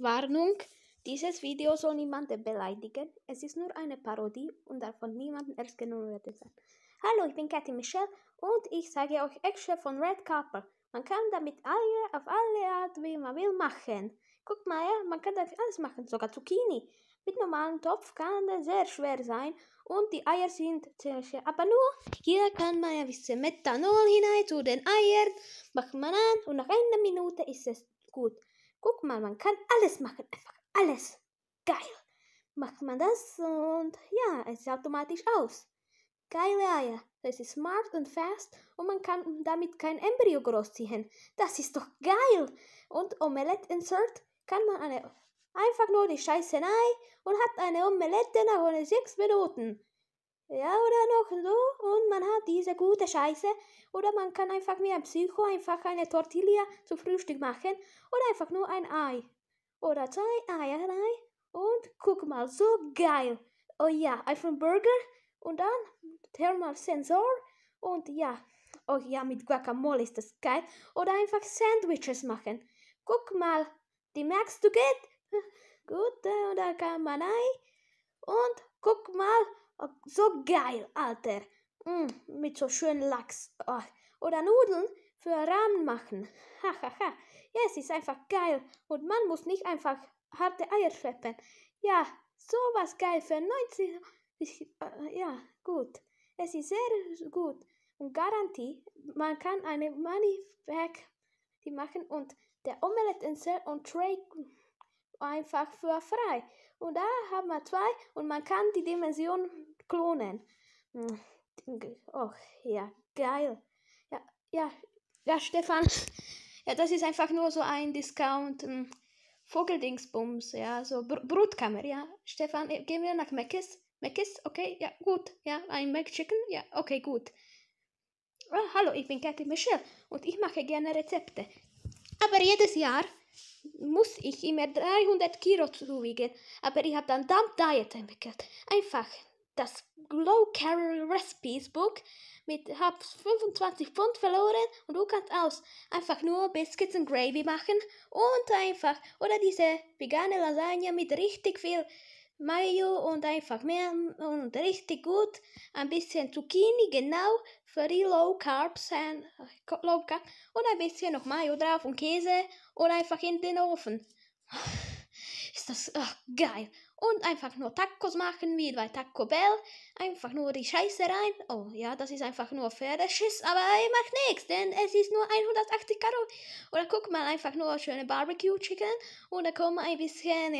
Warnung, dieses Video soll niemanden beleidigen. Es ist nur eine Parodie und darf von niemandem ernst genommen werden sein. Hallo, ich bin Katy Michelle und ich zeige euch Action von Red Carpet. Man kann damit auf alle Art, wie man will, machen. Guckt mal, ja, man kann damit alles machen, sogar Zucchini. Mit normalem Topf kann das sehr schwer sein und die Eier sind sehr schwer. Aber nur, hier kann man ja ein bisschen Methanol hinein zu den Eiern, macht man an und nach einer Minute ist es gut. Guck mal, man kann alles machen, einfach alles. Geil. Macht man das und ja, es ist automatisch aus. Geile Eier. Das ist smart und fast und man kann damit kein Embryo großziehen. Das ist doch geil. Und Omelette Insert kann man einfach nur die Scheiße rein und hat eine Omelette nach 6 Minuten. Ja, oder noch so. Und man hat diese gute Scheiße. Oder man kann einfach wie ein Psycho einfach eine Tortilla zu Frühstück machen. Oder einfach nur ein Ei. Oder 2 Eier rein. Und guck mal, so geil. Oh ja, einfach Burger. Und dann Thermal Sensor. Und ja, oh ja, mit Guacamole ist das geil. Oder einfach Sandwiches machen. Guck mal, die merkst du geht. Gut, da kann man rein. Und guck mal. Oh, so geil, Alter. Mit so schönen Lachs. Oh. Oder Nudeln für Ramen machen. Hahaha. Ja, es ist einfach geil. Und man muss nicht einfach harte Eier schleppen. Ja, sowas geil für 90. Ja, gut. Es ist sehr gut. Und Garantie, man kann eine Money Back die machen und der Omelette Insert und Tray einfach für frei. Und da haben wir 2 und man kann die Dimension klonen. Oh, ja, geil. Ja, Stefan. Ja, das ist einfach nur so ein Discount Vogeldingsbums, ja, so Brutkammer, ja. Stefan, gehen wir nach Mc's? Mc's, okay, ja, gut. Ja, ein McChicken, ja, okay, gut. Oh, hallo, ich bin Katy Michelle und ich mache gerne Rezepte. Aber jedes Jahr muss ich immer 300 Kilo zuwiegen. Aber ich habe dann Dump Diet entwickelt. Einfach das Low Calorie Recipes Book hab 25 Pfund verloren und du kannst einfach nur Biscuits und Gravy machen und einfach, oder diese vegane Lasagne mit richtig viel Mayo und einfach mehr und richtig gut, ein bisschen Zucchini, genau, für die Low Carbs und ein bisschen noch Mayo drauf und Käse und einfach in den Ofen. Ist das geil. Und einfach nur Tacos machen, wie bei Taco Bell. Einfach nur die Scheiße rein. Oh ja, das ist einfach nur Pferdeschiss, aber macht nichts, denn es ist nur 180 Kalorien. Oder guck mal, einfach nur schöne Barbecue Chicken. Und da kommen ein bisschen,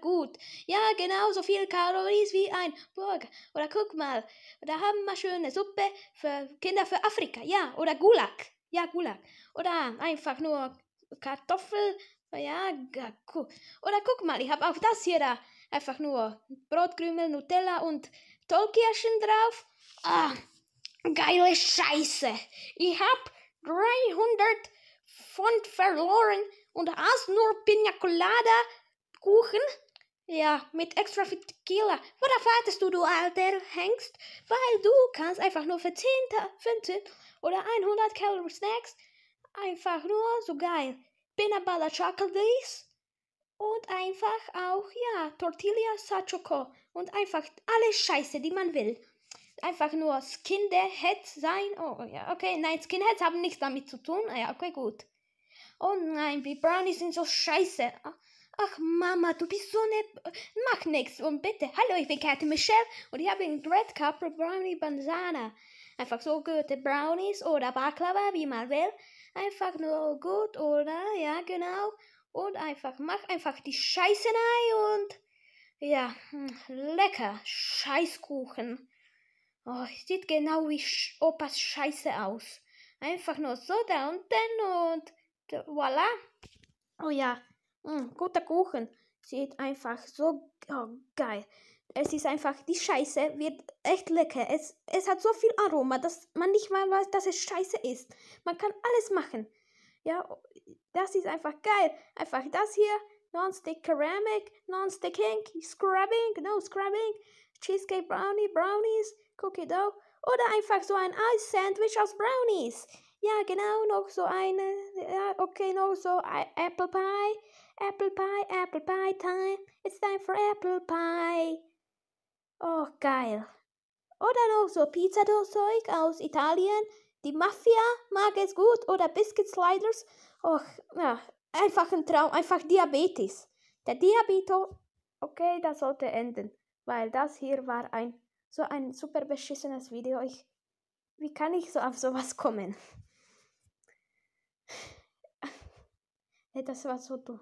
gut. Ja, genau so viel Kalorien wie ein Burger. Oder guck mal, da haben wir schöne Suppe für Kinder für Afrika. Ja, oder Gulag. Ja, Gulag. Oder einfach nur Kartoffel. Ja, cool. Oder guck mal, ich habe auch das hier da. Einfach nur Brotkrümel, Nutella und Tollkirschen drauf. Geile Scheiße. Ich habe 300 Pfund verloren und aß nur Pina Colada Kuchen. Ja, mit extra viel Tequila. Worauf wartest du alter Hengst? Weil du kannst einfach nur für 10, 15 oder 100 Calorie Snacks einfach nur so geil. Peanut Butter Chocolate und einfach auch, ja, Tortilla Sachoco und einfach alle Scheiße, die man will. Einfach nur Skinheads sein. Oh, ja, okay, nein, Skinheads haben nichts damit zu tun. Ja, okay, gut. Oh nein, die Brownies sind so scheiße. Ach, Mama, du bist so nett. Mach nix. Und bitte, hallo, ich bin Katy Michelle und ich habe einen Red Carpet Brownie Banana. Einfach so gute Brownies oder Baklava, wie man will. Einfach nur gut, oder? Ja, genau. Und mach einfach die Scheiße rein und ja, lecker. Scheißkuchen. Oh, sieht genau wie Opas Scheiße aus. Einfach nur so da unten und voilà. Oh ja, guter Kuchen. Sieht einfach so geil. Es ist einfach, die Scheiße wird echt lecker. Es hat so viel Aroma, dass man nicht mal weiß, dass es Scheiße ist. Man kann alles machen. Ja, das ist einfach geil. Einfach das hier, Non-Stick Ceramic, Non-Stick Ink, Scrubbing, no Scrubbing, Cheesecake Brownies, Cookie Dough oder einfach so ein Eis-Sandwich aus Brownies. Ja, genau, noch so eine. Ja, okay, noch so Apple Pie. Apple Pie, Apple Pie time. It's time for Apple Pie. Oh, geil. Oder noch so Pizzazeug aus Italien. Die Mafia mag es gut. Oder Biscuit Sliders. Och, ja, einfach ein Traum. Einfach Diabetes. Der Diabetes. Okay, das sollte enden. Weil das hier war so ein super beschissenes Video. Wie kann ich so auf sowas kommen? Das war so dumm.